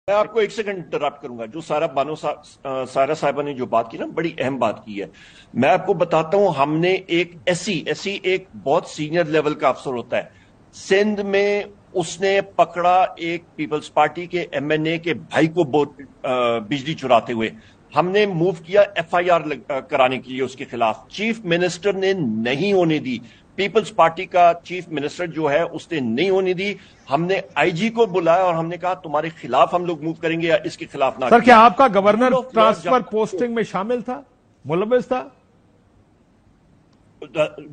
میں آپ کو ایک سیکنڈ انٹرپٹ کروں گا. جو سارا صاحبہ نے جو بات کی نا، بڑی اہم بات کی ہے. میں آپ کو بتاتا ہوں، ہم نے ایک ایسی ایک بہت سینئر لیول کا افسر ہوتا ہے سندھ میں، اس نے پکڑا ایک پیپلز پارٹی کے ایم این اے کے بھائی کو بجلی چراتے ہوئے. ہم نے موو کیا ایف آئی آر کرانے کے لیے اس کے خلاف. چیف منسٹر نے نہیں ہونے دی. پیپلز پارٹی کا چیف منسٹر جو ہے اس نے نہیں ہونے دی. ہم نے آئی جی کو بلایا اور ہم نے کہا تمہارے خلاف ہم لوگ موو کریں گے یا اس کے خلاف نہ. سر کیا آپ کا گورنر ٹرانسفر پوسٹنگ میں شامل تھا، ملوث تھا؟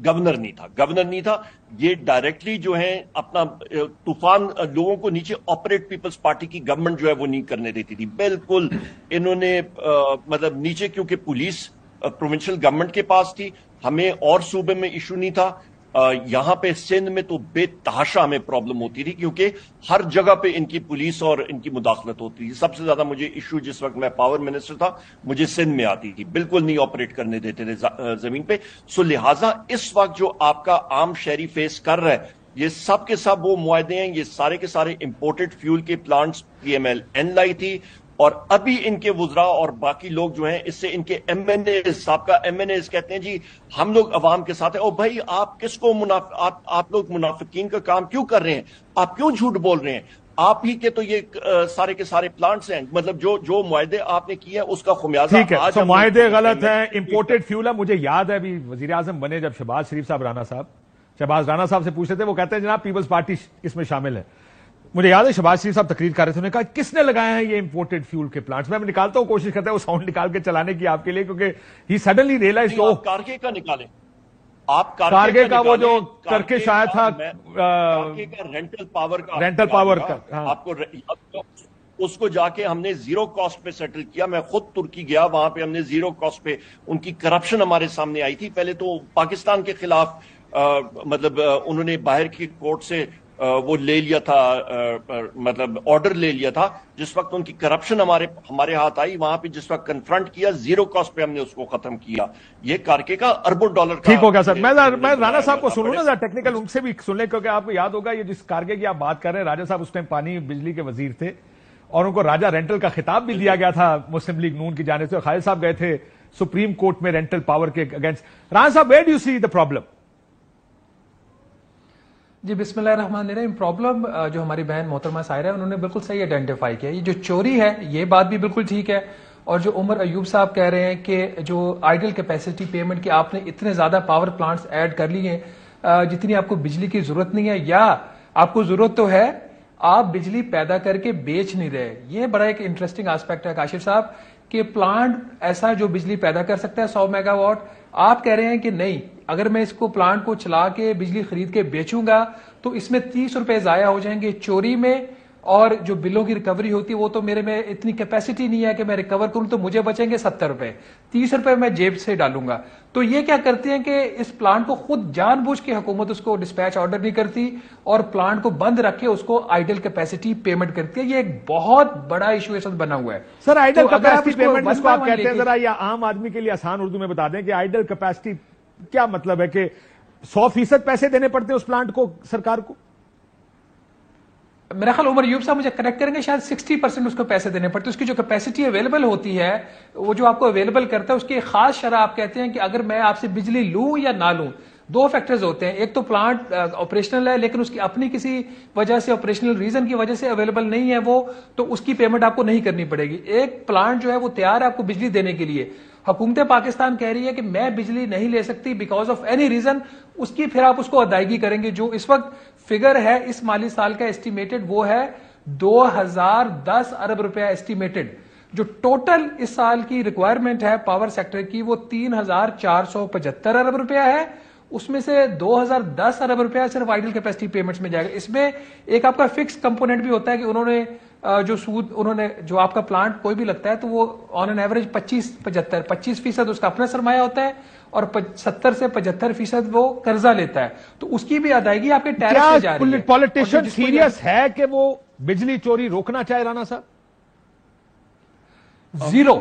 گورنر نہیں تھا. یہ ڈائریکٹلی جو ہے اپنا طوفان لوگوں کو نیچے آپریٹ پیپلز پارٹی کی گورنمنٹ جو ہے وہ نہیں کرنے دیتی تھی. بالکل انہوں نے مطلب نیچے، کیونکہ پولیس پروونشل گورنمنٹ کے پاس تھی، ہمیں اور صوبے میں ایشو نہیں تھا. یہاں پہ سندھ میں تو بے تحاشا ہمیں پرابلم ہوتی تھی، کیونکہ ہر جگہ پہ ان کی پولیس اور ان کی مداخلت ہوتی تھی. سب سے زیادہ مجھے ایشو جس وقت میں پاور منسٹر تھا مجھے سندھ میں آتی تھی. بالکل نہیں آپریٹ کرنے دیتے تھے زمین پہ. سو لہٰذا اس وقت جو آپ کا عام شہری فیس کر رہا ہے، یہ سب کے سب وہ معاہدے ہیں. یہ سارے کے سارے امپورٹڈ فیول کے plants P M L N لائی تھی، اور ابھی ان کے وزراء اور باقی لوگ جو ہیں اس سے ان کے ایم این اے، سابقہ ایم این اے کہتے ہیں جی ہم لوگ عوام کے ساتھ ہیں. او بھائی، آپ کس کو آپ لوگ منافقین کا کام کیوں کر رہے ہیں؟ آپ کیوں جھوٹ بول رہے ہیں؟ آپ ہی کے تو یہ سارے کے سارے پلانٹس ہیں. مطلب جو معاہدے آپ نے کیے ہیں اس کا خمیازہ ٹھیک ہے. تو معاہدے غلط ہیں، امپورٹڈ فیول ہے. مجھے یاد ہے ابھی وزیر اعظم بنے جب شہباز رانا صاحب سے پوچھتے تھے، وہ کہتے ہیں جناب پیپلز پارٹی اس میں شامل ہے. مجھے یاد ہے شہباز شریف صاحب تقریر کر رہے تھے، انہوں نے کہا کس نے لگایا ہے یہ امپورٹڈ فیول کے پلانٹس؟ میں نکالتا ہوں، کوشش کرتا ہے وہ ساؤنڈ نکال کے چلانے کی آپ کے لیے، کیونکہ ہی سڈنلی ریئلائز کارگے کا نکالیں. آپ کارگے کا وہ جو ترکش آیا تھا، کارگے کا رینٹل پاور کا آپ کو اس کو جا کے ہم نے زیرو کاسٹ پہ سیٹل کیا. میں خود ترکی گیا، وہاں پہ ہم نے زیرو کاسٹ پہ ان کی کرپشن ہمارے سامنے آئی تھی. پہلے تو پاکستان کے خلاف مطلب انہوں نے باہر کی کورٹ سے وہ لے لیا تھا، مطلب آرڈر لے لیا تھا. جس وقت ان کی کرپشن ہمارے ہاتھ آئی، وہاں پہ جس وقت کنفرنٹ کیا، زیرو کاسٹ پہ ہم نے اس کو ختم کیا. یہ کارکے کا اربوں ڈالر کا. ٹھیک ہو گیا سر. میں رانا صاحب کو سنوں نا ٹیکنیکل، ان سے بھی سن لیں، کیونکہ آپ کو یاد ہوگا یہ جس کارگے کی آپ بات کر رہے ہیں، راجہ صاحب اس ٹائم پانی بجلی کے وزیر تھے، اور ان کو راجہ رینٹل کا خطاب بھی دیا گیا تھا مسلم لیگ نون کی جانب سے. خالد صاحب گئے تھے سپریم کورٹ میں رینٹل پاور کے اگینسٹ. رانا صاحب، where do you see the problem? جی بسم اللہ الرحمن الرحیم. پرابلم جو ہماری بہن محترمہ سائرہ ہے انہوں نے بالکل صحیح آئیڈینٹیفائی کیا. یہ جو چوری ہے یہ بات بھی بالکل ٹھیک ہے، اور جو عمر ایوب صاحب کہہ رہے ہیں کہ جو آئیڈل کیپیسٹی پیمنٹ کی آپ نے اتنے زیادہ پاور پلانٹس ایڈ کر لیے ہیں جتنی آپ کو بجلی کی ضرورت نہیں ہے، یا آپ کو ضرورت تو ہے، آپ بجلی پیدا کر کے بیچ نہیں رہے. یہ بڑا ایک انٹرسٹنگ آسپیکٹ ہے کاشف صاحب، کہ پلانٹ ایسا جو بجلی پیدا کر سکتا ہے 100 میگا واٹ، آپ کہہ رہے ہیں کہ نہیں، اگر میں اس کو پلانٹ کو چلا کے بجلی خرید کے بیچوں گا تو اس میں 30 روپے ضائع ہو جائیں گے چوری میں، اور جو بلوں کی ریکوری ہوتی ہے وہ تو میرے میں اتنی کیپیسٹی نہیں ہے کہ میں ریکور کروں، تو مجھے بچیں گے 70 روپے. 30 روپے میں جیب سے ڈالوں گا. تو یہ کیا کرتے ہیں کہ اس پلانٹ کو خود جان بوجھ کے حکومت اس کو ڈسپیچ آرڈر نہیں کرتی اور پلانٹ کو بند رکھ کے اس کو آئیڈل کیپیسٹی پیمنٹ کرتی ہے. یہ ایک بہت بڑا ایشو اس وقت بنا ہوا ہے. سر آئیڈل کیپیسٹی پیمنٹ جس کو آپ کہتے ہیں، ذرا یہ عام آدمی کے لیے آسان اردو میں بتا دیں کہ آئیڈل کیپیسٹی کیا مطلب ہے؟ کہ 100% پیسے دینے پڑتے ہیں اس پلانٹ کو سرکار کو؟ میرا خیال عمر ایوب صاحب مجھے کریکٹ کریں گے، شاید 60% اس کو پیسے دینے پڑتے ہیں. اس کی جو کیپیسٹی اویلیبل ہوتی ہے، وہ جو آپ کو اویلیبل کرتا ہے، اس کی خاص شرح آپ کہتے ہیں کہ اگر میں آپ سے بجلی لوں یا نہ لوں. 2 فیکٹرز ہوتے ہیں، ایک تو پلانٹ آپریشنل ہے لیکن اس کی اپنی کسی وجہ سے، آپریشنل ریزن کی وجہ سے اویلیبل نہیں ہے وہ، تو اس کی پیمنٹ آپ کو نہیں کرنی پڑے گی. ایک پلانٹ جو ہے وہ تیار ہے آپ کو بجلی دینے کے لیے، حکومت پاکستان کہہ رہی ہے کہ میں بجلی نہیں لے سکتی بیکاز آف اینی ریزن، اس کی پھر آپ اس کو ادائیگی کریں گے. جو اس وقت فگر ہے اس مالی سال کا ایسٹیمیٹڈ، وہ ہے 2010 ارب روپیہ ایسٹیمیٹڈ. جو ٹوٹل اس سال کی ریکوائرمنٹ ہے پاور سیکٹر کی وہ 3475 ارب روپیہ ہے. اس میں سے 2010 ارب روپیہ صرف آئیڈل کیپیسٹی پیمنٹس میں جائے گا. اس میں ایک آپ کا فکس کمپوننٹ بھی ہوتا ہے کہ انہوں نے جو سود جو آپ کا پلانٹ کوئی بھی لگتا ہے تو وہ آن این ایوریج 25% اس کا اپنا سرمایہ ہوتا ہے، اور 70 سے 75% وہ قرضہ لیتا ہے. تو اس کی بھی ادائیگی آپ کے ٹیرس سے جا رہی ہے. پولیٹیشین سیریس ہے کہ وہ بجلی چوری روکنا چاہے رانا صاحب؟ زیرو.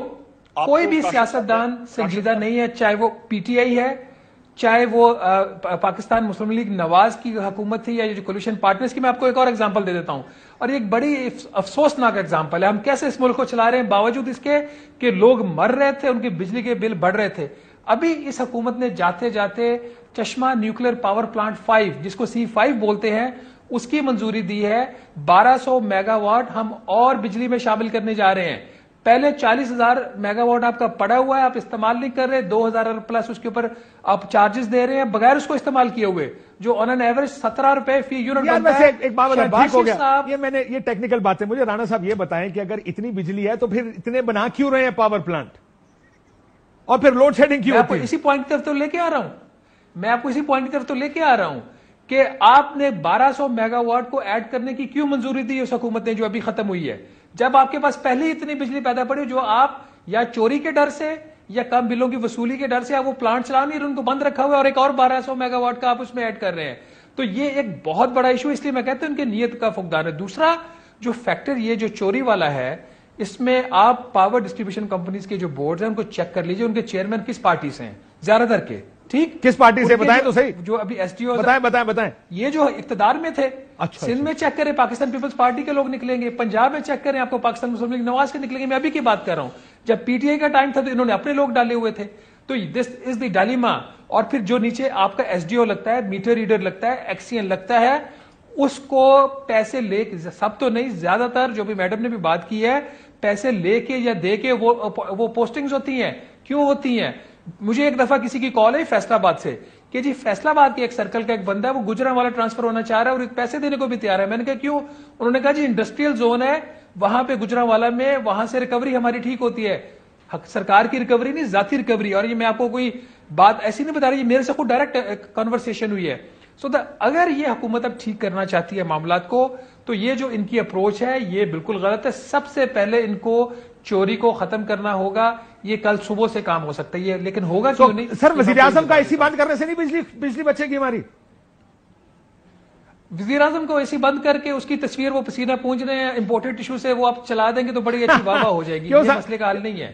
کوئی بھی سیاستدان سنجیدہ نہیں ہے، چاہے وہ پی ٹی آئی ہے، چاہے وہ پاکستان مسلم لیگ نواز کی حکومت تھی یا جو کولیشن پارٹنرز کی. میں آپ کو ایک اور ایگزامپل دے دیتا ہوں, اور یہ ایک بڑی افسوسناک ایگزامپل ہے. ہم کیسے اس ملک کو چلا رہے ہیں باوجود اس کے کہ لوگ مر رہے تھے, ان کے بجلی کے بل بڑھ رہے تھے. ابھی اس حکومت نے جاتے جاتے چشمہ نیوکلیر پاور پلانٹ 5 جس کو C5 بولتے ہیں اس کی منظوری دی ہے. 1200 میگا واٹ ہم اور بجلی میں شامل کرنے جا رہے ہیں. پہلے 40,000 میگا واٹ آپ کا پڑا ہوا ہے, آپ استعمال نہیں کر رہے, 2,000 پلس اس کے اوپر آپ چارجز دے رہے ہیں بغیر اس کو استعمال کیے ہوئے, جو آن این ایوریج 17 روپے فی یونٹ بنتا ہے. ایک بات ٹھیک ہو گیا, یہ ٹیکنیکل بات ہے. مجھے رانا صاحب یہ بتائیں کہ اگر اتنی بجلی ہے تو پھر اتنے بنا کیوں رہے ہیں پاور پلانٹ, اور پھر لوڈ شیڈنگ کیوں ہوتی ہے؟ اسی پوائنٹ کی طرف تو لے کے آ رہا ہوں, میں آپ کو اسی پوائنٹ کی طرف تو لے کے آ رہا ہوں کہ آپ نے 1200 میگا واٹ کو ایڈ کرنے کی کیوں منظوری دی اس حکومت نے جو ابھی ختم ہوئی ہے, جب آپ کے پاس پہلے ہی اتنی بجلی پیدا پڑی جو آپ یا چوری کے ڈر سے یا کم بلوں کی وصولی کے ڈر سے آپ وہ پلانٹ چلا نہیں رہے, ان کو بند رکھا ہوا ہے, اور ایک اور 1200 میگا واٹ کا آپ اس میں ایڈ کر رہے ہیں. تو یہ ایک بہت بڑا ایشو, اس لیے میں کہتا ہوں ان کی نیت کا فقدان ہے. دوسرا جو فیکٹر یہ جو چوری والا ہے, اس میں آپ پاور ڈسٹریبیوشن کمپنیز کے جو بورڈز ہیں ان کو چیک کر لیجئے, ان کے چیئرمین کس پارٹی سے ہیں زیادہ تر کے, ٹھیک کس پارٹی سے بتائیں تو صحیح, جو ابھی ایس ڈی او بتائیں یہ جو اقتدار میں تھے. سندھ میں چیک کریں پاکستان پیپلز پارٹی کے لوگ نکلیں گے, پنجاب میں چیک کریں آپ کو پاکستان مسلم لیگ نواز کے نکلیں گے. میں ابھی کی بات کر رہا ہوں, جب پی ٹی آئی کا ٹائم تھا تو انہوں نے اپنے لوگ ڈالے ہوئے تھے. تو دس از دی ڈائلیما. اور پھر جو نیچے آپ کا ایس ڈی او لگتا ہے, میٹر ریڈر لگتا ہے, ایکسین لگتا ہے, اس کو پیسے لے کے, سب تو نہیں زیادہ تر جو بھی میڈم نے بھی بات کی ہے, پیسے لے کے یا دے کے وہ پوسٹنگز ہوتی ہیں. کیوں ہوتی ہیں؟ مجھے ایک دفعہ کسی کی کال ہے فیصلہ آباد سے کہ جی فیصلہ آباد کے ایک سرکل کا ایک بندہ ہے, وہ گجران والا ٹرانسفر ہونا چاہ رہا ہے اور پیسے دینے کو بھی تیار ہے. میں نے کہا کیوں؟ انہوں نے کہا جی انڈسٹریل زون ہے وہاں پہ گجران والا میں, وہاں سے ریکوری ہماری ٹھیک ہوتی ہے. سرکار کی ریکوری نہیں, ذاتی ریکوری. اور یہ میں آپ کو کوئی بات ایسی نہیں بتا رہی, میرے سے خود ڈائریکٹ کنورسیشن ہوئی ہے. اگر یہ حکومت اب ٹھیک کرنا چاہتی ہے معاملات کو, تو یہ جو ان کی اپروچ ہے یہ بالکل غلط ہے. سب سے پہلے ان کو چوری کو ختم کرنا ہوگا. یہ کل صبح سے کام ہو سکتا ہے یہ, لیکن ہوگا کیوں نہیں؟ سر وزیر اعظم کا اسی بند کرنے سے نہیں بجلی بچے گی ہماری. وزیر اعظم کو ایسی بند کر کے اس کی تصویر وہ پسینہ پونج رہے ہیں امپورٹڈ ٹشو سے, وہ آپ چلا دیں گے تو بڑی اچھی واہ واہ ہو جائے گی. یہ مسئلے کا حل نہیں ہے.